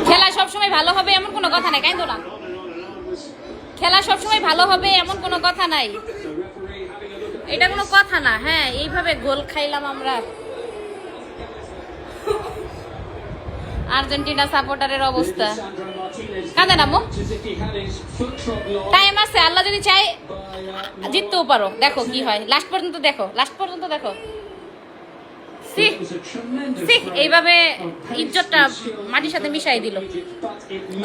খেলা সবসময় ভালো হবে এমন কোনো কথা নাই, কাইন্দো না। খেলা সবসময় ভালো হবে এমন কোনো কথা নাই, এটা কোনো কথা না। হ্যাঁ, এইভাবে গোল খাইলাম আমরা। আর্জেন্টিনা সাপোর্টারের অবস্থা কাঁদে না, টাইম আছে, আল্লাহ যদি চাই জিততেও পারো। দেখো কি হয়, লাস্ট পর্যন্ত দেখো, লাস্ট পর্যন্ত দেখো। এইভাবে ইজ্জতটা মাটির সাথে মিশাই দিল।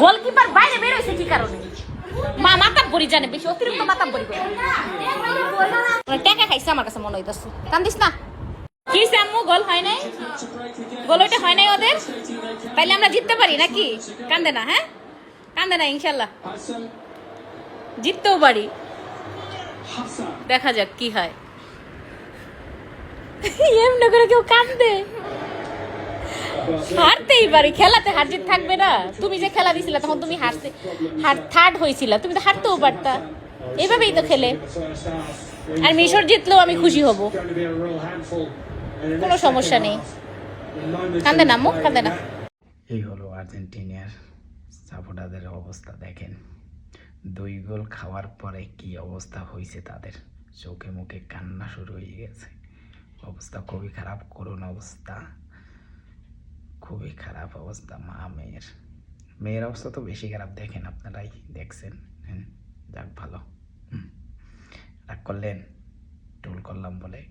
গোলকিপার বাইরে বের হয়েছে কি কারণে? মাথা বড়ি জানে, বেশি অতিরিক্ত মাথা বড়ি করে টাকা খাইছে আমার কাছে মনে হইতেছে। কান্দিস না, কি আম্মু? গোল হয় নাই, গোল ওইটা হয় নাই ওদের, তাইলে আমরা জিততে পারি নাকি? কান্দে না, হ্যাঁ কান্দে না, ইনশাল্লাহ জিততেও পারি। দেখা যাক কি হয়। এমনি করে কেউ কান্দে? হারতেই পারি, খেলাতে হার জিত থাকবে না। তুমি যে খেলা দিছিলা তখন তুমি থার্ড হয়েছিলা, তুমি তো হারতেও পারতা। এভাবেই তো খেলে। আর মিশর জিতলেও আমি খুশি হব, কোনো সমস্যা নেই। কান্দে না মুখ, কান্দে না। এই হলো আর্জেন্টিনার সাপোর্টারদের অবস্থা। দেখেন 2 গোল খাওয়ার পরে কি অবস্থা হয়েছে তাদের, চোখে মুখে কান্না শুরু হয়ে গেছে। অবস্থা খুবই খারাপ, করুণ অবস্থা, খুবই খারাপ অবস্থা। মেয়ের অবস্থা তো বেশি খারাপ, দেখেন আপনারাই দেখছেন। যাক ভালো, রাগ করলেন, টোল করলাম বলে।